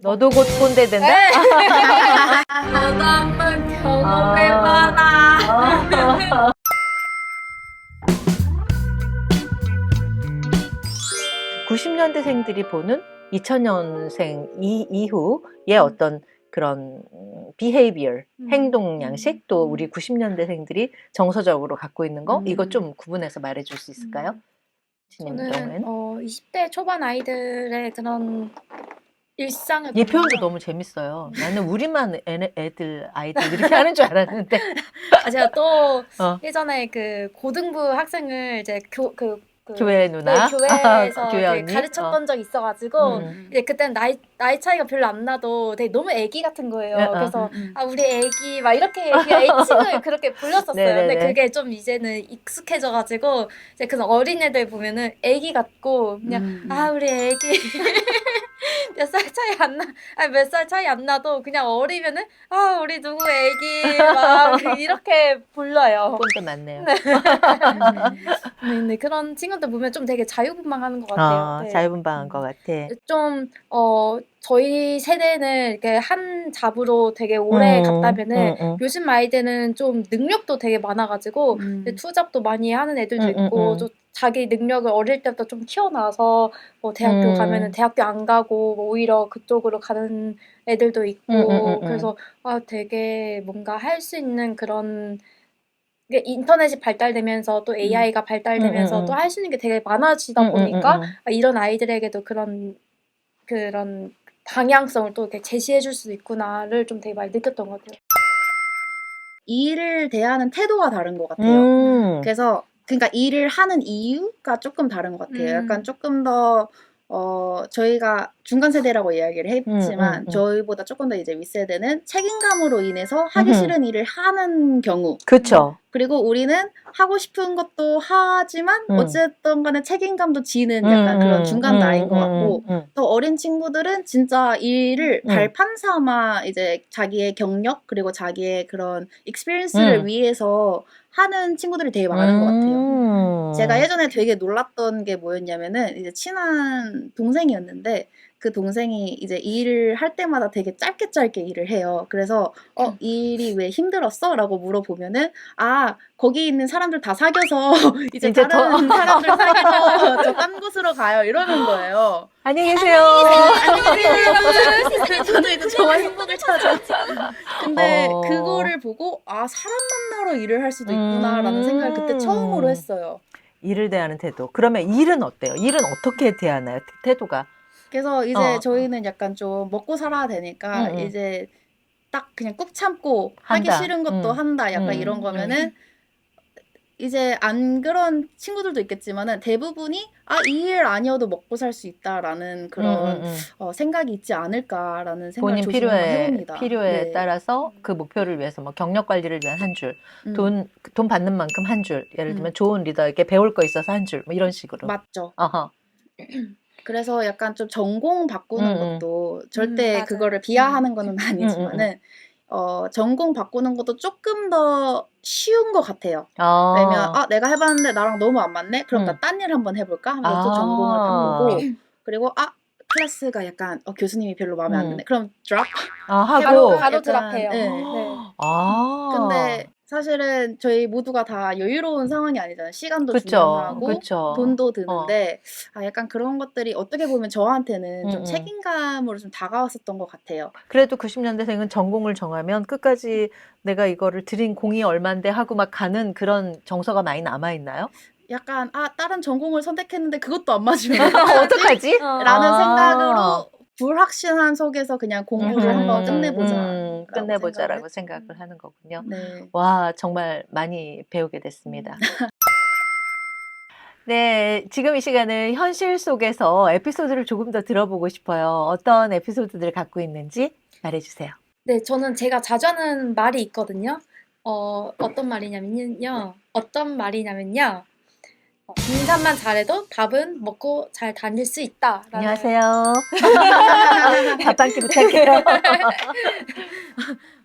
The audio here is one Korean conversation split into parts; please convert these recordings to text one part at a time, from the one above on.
너도 곧 꼰대 된다? 너도 한번 경험해봐라. 90년대생들이 보는 2000년생 이후의 어떤 그런 behavior, 행동 양식, 또 우리 90년대생들이 정서적으로 갖고 있는 거, 이거 좀 구분해서 말해줄 수 있을까요? 진님 저는 경우에는? 20대 초반 아이들의 그런 일상을 이 보면 표현도 너무 재밌어요. 나는 우리만 아이들 이렇게 하는 줄 알았는데. 제가 또 어. 예전에 그 고등부 학생을 이제 교회 누나? 네, 교회에서 교회 이제 언니? 가르쳤던 적이 있어가지고 이제 그때는 나이 차이가 별로 안 나도 되게 너무 애기 같은 거예요. 그래서 아 우리 애기 막 이렇게 그냥 애칭을 그렇게 불렀었어요. 근데 네네네. 그게 좀 이제는 익숙해져가지고 이제 그런 어린애들 보면은 애기 같고 그냥 아 우리 애기 몇 살 차이 안 나, 아니 몇 살 차이 안 나도 그냥 어리면은 아 우리 누구 애기 막 이렇게 불러요. 꼰대 맞네요. 네, 그런 친구들 보면 좀 되게 자유분방하는 것 같아요. 네. 자유분방한 것 같아. 좀 저희 세대는 이렇게 한 잡으로 되게 오래 갔다면은 요즘 아이들은 좀 능력도 되게 많아가지고 이제 투잡도 많이 하는 애들도 있고 좀 자기 능력을 어릴 때부터 좀 키워놔서 뭐 대학교 가면은 대학교 안 가고 뭐 오히려 그쪽으로 가는 애들도 있고 그래서 아 되게 뭔가 할 수 있는 그런 이게 인터넷이 발달되면서 또 AI가 발달되면서 또 할 수 있는 게 되게 많아지다 보니까 아, 이런 아이들에게도 그런 방향성을 또 이렇게 제시해 줄 수 있구나를 좀 되게 많이 느꼈던 것 같아요. 일을 대하는 태도가 다른 것 같아요. 그래서 그러니까 일을 하는 이유가 조금 다른 것 같아요. 약간 조금 더 저희가 중간 세대라고 이야기를 했지만 저희보다 조금 더 이제 윗세대는 책임감으로 인해서 하기 싫은 일을 하는 경우. 그렇죠. 그리고 우리는 하고 싶은 것도 하지만 어쨌든 간에 책임감도 지는 약간 그런 중간 나이인 것 같고 더 어린 친구들은 진짜 일을 발판 삼아 이제 자기의 경력 그리고 자기의 그런 익스피리언스를 위해서 하는 친구들이 되게 많은 것 같아요. 제가 예전에 되게 놀랐던 게 뭐였냐면은 이제 친한 동생이었는데 그 동생이 이제 일을 할 때마다 되게 짧게 일을 해요. 그래서 이 일이 왜 힘들었어? 라고 물어보면은 아 거기 있는 사람들 다 사귀어서 이제 다른 사람들 사귀러 저 딴 곳으로 가요. 이러는 거예요. 안녕히 계세요. 안녕히 계세요. 저도 이제 저와 행복을 찾았지. 근데 그거를 보고 아 사람 만나러 일을 할 수도 있구나라는 생각을 그때 처음으로 했어요. 일을 대하는 태도. 그러면 일은 어때요? 일은 어떻게 대하나요? 태도가? 그래서 이제 저희는 약간 좀 먹고 살아야 되니까 이제 딱 그냥 꾹 참고 하기 한다. 싫은 것도 한다. 약간 이런 거면은 이제 안 그런 친구들도 있겠지만은 대부분이 아, 이 일 아니어도 먹고 살 수 있다라는 그런 생각이 있지 않을까라는 생각을 본인 조금 해봅니다. 필요에 네. 따라서 그 목표를 위해서 뭐 경력 관리를 위한 한 줄, 돈 받는 만큼 한 줄, 예를 들면 좋은 리더에게 배울 거 있어서 한 줄, 뭐 이런 식으로. 맞죠. 어허. 그래서 약간 좀 전공 바꾸는 것도 절대 맞아요. 그거를 비하하는 거는 아니지만은 전공 바꾸는 것도 조금 더 쉬운 것 같아요. 왜냐면 내가 해봤는데 나랑 너무 안 맞네? 그럼 나 딴 일 한번 해볼까? 하면서 또 전공을 바꾸고 그리고 클래스가 약간 교수님이 별로 마음에 안 드네. 그럼 드랍 하고 바로 약간, 드랍해요. 네. 근데 사실은 저희 모두가 다 여유로운 상황이 아니잖아요. 시간도 중요하고 그쵸. 돈도 드는데 약간 그런 것들이 어떻게 보면 저한테는 좀 책임감으로 좀 다가왔었던 것 같아요. 그래도 90년대생은 전공을 정하면 끝까지 내가 이거를 들인 공이 얼만데 하고 막 가는 그런 정서가 많이 남아있나요? 약간 다른 전공을 선택했는데 그것도 안 맞으면 어떡하지? 라는 생각으로 불확실한 속에서 그냥 공부를 한번 끝내보자라고 생각을 하는 거군요. 네. 와, 정말 많이 배우게 됐습니다. 네, 지금 이 시간은 현실 속에서 에피소드를 조금 더 들어보고 싶어요. 어떤 에피소드들 갖고 있는지 말해주세요. 네, 저는 제가 자주 하는 말이 있거든요. 어떤 말이냐면요. 인사만 잘해도 밥은 먹고 잘 다닐 수 있다. 안녕하세요. 밥 한 끼 부탁해요.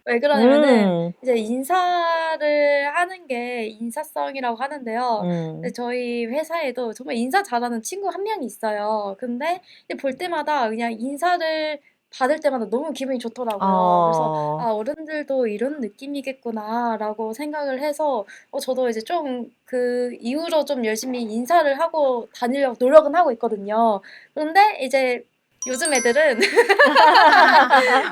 왜 그러냐면은 이제 인사를 하는 게 인사성이라고 하는데요. 근데 저희 회사에도 정말 인사 잘하는 친구 한 명이 있어요. 근데 볼 때마다 그냥 인사를 받을 때마다 너무 기분이 좋더라고요. 그래서 아, 어른들도 이런 느낌이겠구나라고 생각을 해서 저도 이제 좀 그 이후로 좀 열심히 인사를 하고 다니려고 노력은 하고 있거든요. 그런데 이제 요즘 애들은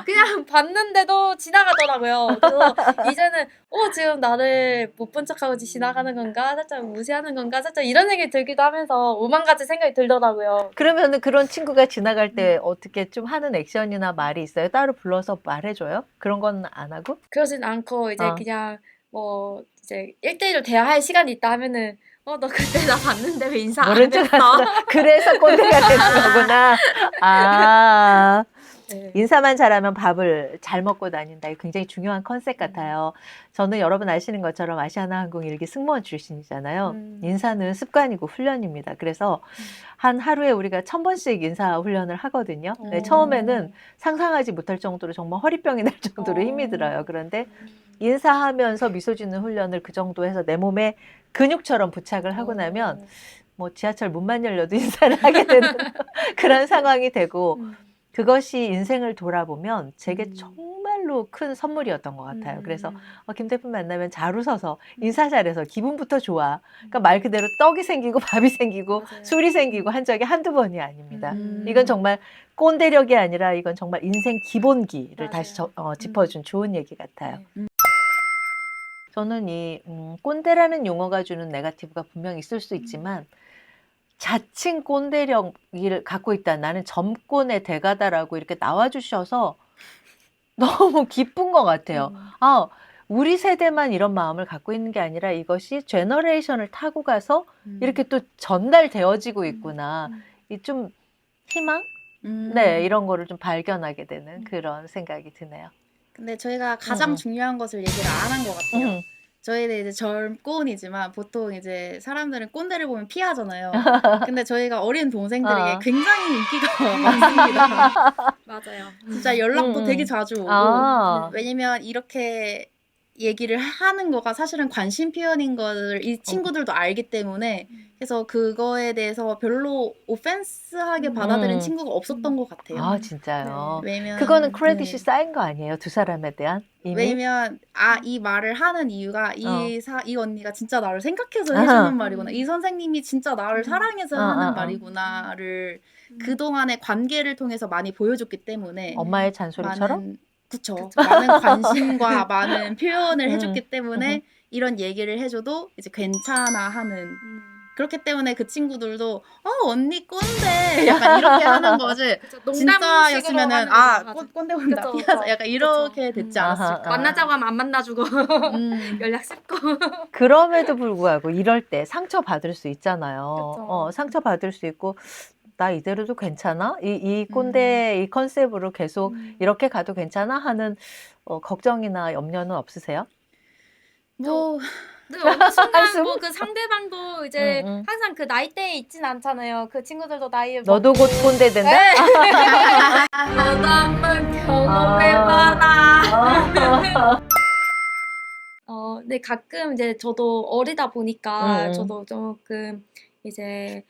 그냥 봤는데도 지나가더라고요. 그래서 이제는 지금 나를 못 본 척하고 지나가는 건가? 살짝 무시하는 건가? 살짝 이런 생각이 들기도 하면서 오만 가지 생각이 들더라고요. 그러면은 그런 친구가 지나갈 때 어떻게 좀 하는 액션이나 말이 있어요? 따로 불러서 말해줘요? 그런 건 안 하고? 그러진 않고 이제 그냥 뭐 이제 1대1로 대화할 시간이 있다 하면은 너 그때 나 봤는데 왜 인사 안 모른 척 했어? 하면서 그래서 꼰대가 되는 거구나. 아, 네. 인사만 잘하면 밥을 잘 먹고 다닌다. 이거 굉장히 중요한 컨셉 같아요. 저는 여러분 아시는 것처럼 아시아나항공 일기 승무원 출신이잖아요. 인사는 습관이고 훈련입니다. 그래서 한 하루에 우리가 1000번씩 인사 훈련을 하거든요. 네, 처음에는 상상하지 못할 정도로 정말 허리병이 날 정도로 힘이 들어요. 그런데 인사하면서 미소 짓는 훈련을 그 정도 해서 내 몸에 근육처럼 부착을 하고 나면 뭐 지하철 문만 열려도 인사를 하게 되는 그런 상황이 되고 그것이 인생을 돌아보면 제게 정말로 큰 선물이었던 것 같아요. 그래서 김 대표 만나면 잘 웃어서 인사 잘해서 기분부터 좋아. 그러니까 말 그대로 떡이 생기고 밥이 생기고 맞아요. 술이 생기고 한 적이 한두 번이 아닙니다. 이건 정말 꼰대력이 아니라 이건 정말 인생 기본기를 맞아요. 다시 짚어준 좋은 얘기 같아요. 저는 이 꼰대라는 용어가 주는 네거티브가 분명히 있을 수 있지만 자칭 꼰대력을 갖고 있다. 나는 점권의 대가다라고 이렇게 나와주셔서 너무 기쁜 것 같아요. 아, 우리 세대만 이런 마음을 갖고 있는 게 아니라 이것이 제너레이션을 타고 가서 이렇게 또 전달되어지고 있구나. 이 좀 희망? 네, 이런 거를 좀 발견하게 되는 그런 생각이 드네요. 근데 저희가 가장 중요한 것을 얘기를 안 한 것 같아요. 저희는 이제 젊곤이지만 보통 이제 사람들은 꼰대를 보면 피하잖아요. 근데 저희가 어린 동생들에게 굉장히 인기가 많습니다. 맞아요. 진짜 연락도 되게 자주 오고. 왜냐면 이렇게 얘기를 하는 거가 사실은 관심 표현인 걸 이 친구들도 알기 때문에 그래서 그거에 대해서 별로 오펜스하게 받아들인 친구가 없었던 것 같아요. 아, 진짜요? 네. 왜냐면 그거는 크레딧이 쌓인 거 아니에요? 두 사람에 대한? 이미? 왜냐면 이 말을 하는 이유가 이 언니가 진짜 나를 생각해서 해주는 말이구나. 이 선생님이 진짜 나를 사랑해서 하는 말이구나를 그동안의 관계를 통해서 많이 보여줬기 때문에 엄마의 잔소리처럼? 그쵸. 많은 관심과 많은 표현을 해줬기 때문에 이런 얘기를 해줘도 이제 괜찮아 하는. 그렇기 때문에 그 친구들도 언니 꼰대 약간 이렇게 하는 거지. 진짜였으면은 꼰대 본다 피하자 약간 이렇게 됐지 않았을까. 만나자고 하면 안 만나주고 연락 씹고. 그럼에도 불구하고 이럴 때 상처 받을 수 있잖아요. 상처 받을 수 있고 나 이대로도 괜찮아? 이 꼰대 이 컨셉으로 계속 이렇게 가도 괜찮아? 하는 걱정이나 염려는 없으세요? 뭐 어느 순간 뭐 그 상대방도 이제 항상 그 나이대에 있진 않잖아요. 그 친구들도 나이에 너도 곧 꼰대 된다? 너도 한번 경험해봐라. 근데 가끔 이제 저도 어리다 보니까 저도 조금 이제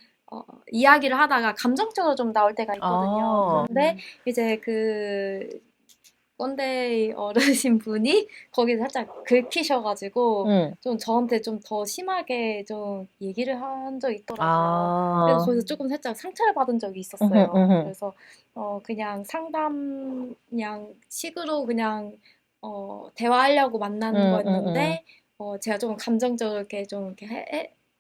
이야기를 하다가 감정적으로 좀 나올 때가 있거든요. 그런데 이제 그 꼰대 어르신 분이 거기서 살짝 긁히셔가지고 좀 저한테 좀 더 심하게 좀 얘기를 한 적이 있더라고요. 그래서 거기서 조금 살짝 상처를 받은 적이 있었어요. 그래서 그냥 상담 그냥 식으로 그냥 대화하려고 만나는 거였는데 제가 조금 감정적으로 이렇게 좀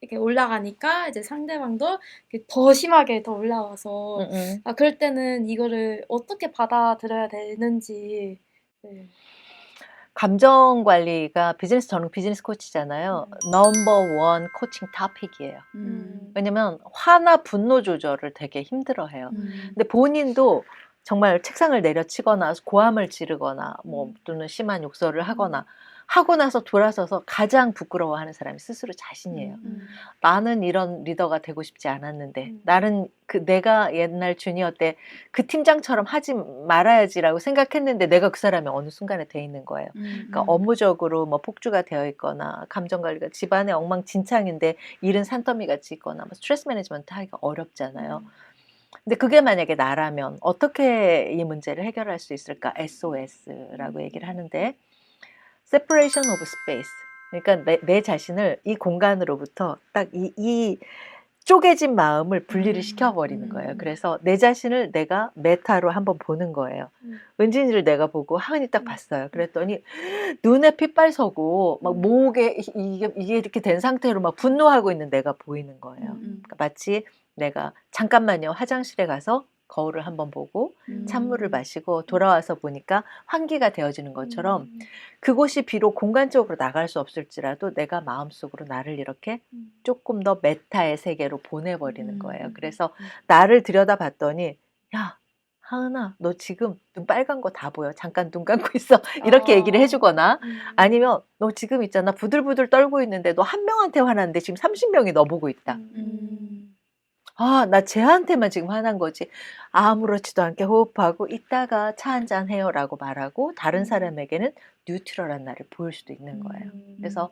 이렇게 올라가니까 이제 상대방도 더 심하게 더 올라와서 그럴 때는 이거를 어떻게 받아들여야 되는지. 네. 감정 관리가 저는 비즈니스 코치잖아요. 넘버 원 코칭 토픽이에요. 왜냐면 화나 분노 조절을 되게 힘들어해요. 근데 본인도 정말 책상을 내려치거나 고함을 지르거나 뭐 또는 심한 욕설을 하거나 하고 나서 돌아서서 가장 부끄러워하는 사람이 스스로 자신이에요. 나는 이런 리더가 되고 싶지 않았는데 나는 내가 옛날 주니어 때 그 팀장처럼 하지 말아야지라고 생각했는데 내가 그 사람이 어느 순간에 돼 있는 거예요. 그러니까 업무적으로 뭐 폭주가 되어 있거나 감정 관리가 집안에 엉망진창인데 일은 산더미 같이 있거나 뭐 스트레스 매니지먼트 하기가 어렵잖아요. 근데 그게 만약에 나라면 어떻게 이 문제를 해결할 수 있을까? SOS라고 얘기를 하는데 Separation of Space. 그러니까 내 자신을 이 공간으로부터 딱 이 쪼개진 마음을 분리를 시켜버리는 거예요. 그래서 내 자신을 내가 메타로 한번 보는 거예요. 은진이를 내가 보고 하은이 딱 봤어요. 그랬더니 눈에 핏발 서고 막 목에 이게 이렇게 된 상태로 막 분노하고 있는 내가 보이는 거예요. 그러니까 마치 내가 잠깐만요 화장실에 가서 거울을 한번 보고 찬물을 마시고 돌아와서 보니까 환기가 되어지는 것처럼 그곳이 비록 공간적으로 나갈 수 없을지라도 내가 마음속으로 나를 이렇게 조금 더 메타의 세계로 보내버리는 거예요. 그래서 나를 들여다봤더니 야 하은아 너 지금 눈 빨간 거 다 보여. 잠깐 눈 감고 있어. 이렇게 얘기를 해주거나 아니면 너 지금 있잖아 부들부들 떨고 있는데 너 한 명한테 화났는데 지금 30명이 너 보고 있다. 아, 나 쟤한테만 지금 화난 거지. 아무렇지도 않게 호흡하고 이따가 차 한잔 해요 라고 말하고 다른 사람에게는 뉴트럴한 나를 보일 수도 있는 거예요. 그래서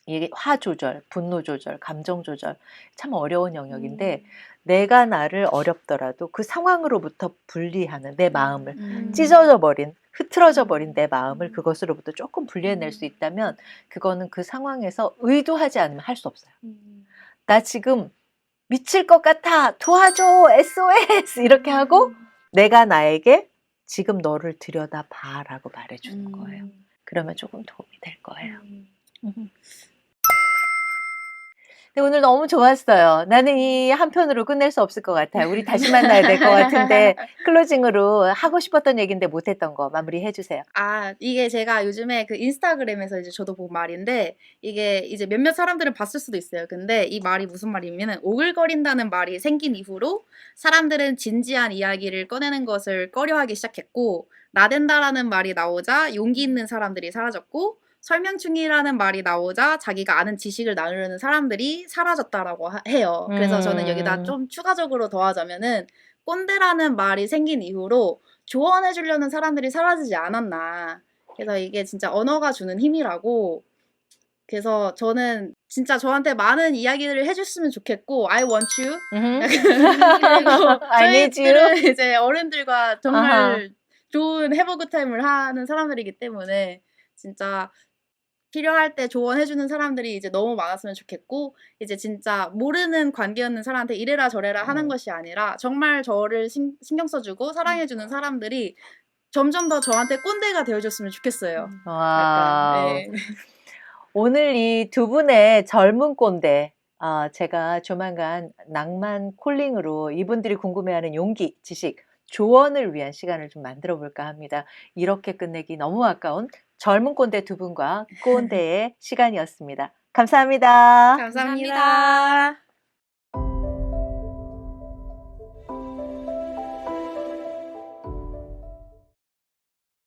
이게 화 조절, 분노 조절, 감정 조절 참 어려운 영역인데 내가 나를 어렵더라도 그 상황으로부터 분리하는 내 마음을 찢어져 버린, 흐트러져 버린 내 마음을 그것으로부터 조금 분리해낼 수 있다면 그거는 그 상황에서 의도하지 않으면 할 수 없어요. 나 지금 미칠 것 같아 도와줘 SOS 이렇게 하고 내가 나에게 지금 너를 들여다봐 라고 말해주는 거예요. 그러면 조금 도움이 될 거예요. 네, 오늘 너무 좋았어요. 나는 이 한 편으로 끝낼 수 없을 것 같아요. 우리 다시 만나야 될 것 같은데 클로징으로 하고 싶었던 얘기인데 못했던 거 마무리해 주세요. 아, 이게 제가 요즘에 그 인스타그램에서 이제 저도 본 말인데 이게 이제 몇몇 사람들은 봤을 수도 있어요. 근데 이 말이 무슨 말이냐면 오글거린다는 말이 생긴 이후로 사람들은 진지한 이야기를 꺼내는 것을 꺼려하기 시작했고 나댄다라는 말이 나오자 용기 있는 사람들이 사라졌고 설명충이라는 말이 나오자 자기가 아는 지식을 나누려는 사람들이 사라졌다라고 해요. 그래서 저는 여기다 좀 추가적으로 더하자면은 꼰대라는 말이 생긴 이후로 조언해주려는 사람들이 사라지지 않았나. 그래서 이게 진짜 언어가 주는 힘이라고. 그래서 저는 진짜 저한테 많은 이야기들을 해줬으면 좋겠고 I want you. 그리고 I need you. 저희들은 이제 어른들과 정말 좋은 have a good time을 하는 사람들이기 때문에 진짜 필요할 때 조언해주는 사람들이 이제 너무 많았으면 좋겠고 이제 진짜 모르는 관계였는 사람한테 이래라 저래라 하는 것이 아니라 정말 저를 신경 써주고 사랑해주는 사람들이 점점 더 저한테 꼰대가 되어줬으면 좋겠어요. 와우. 네. 오늘 이 두 분의 젊은 꼰대 제가 조만간 낭만 콜링으로 이분들이 궁금해하는 용기, 지식, 조언을 위한 시간을 좀 만들어 볼까 합니다. 이렇게 끝내기 너무 아까운 젊은 꼰대 두 분과 꼰대의 시간이었습니다. 감사합니다. 감사합니다.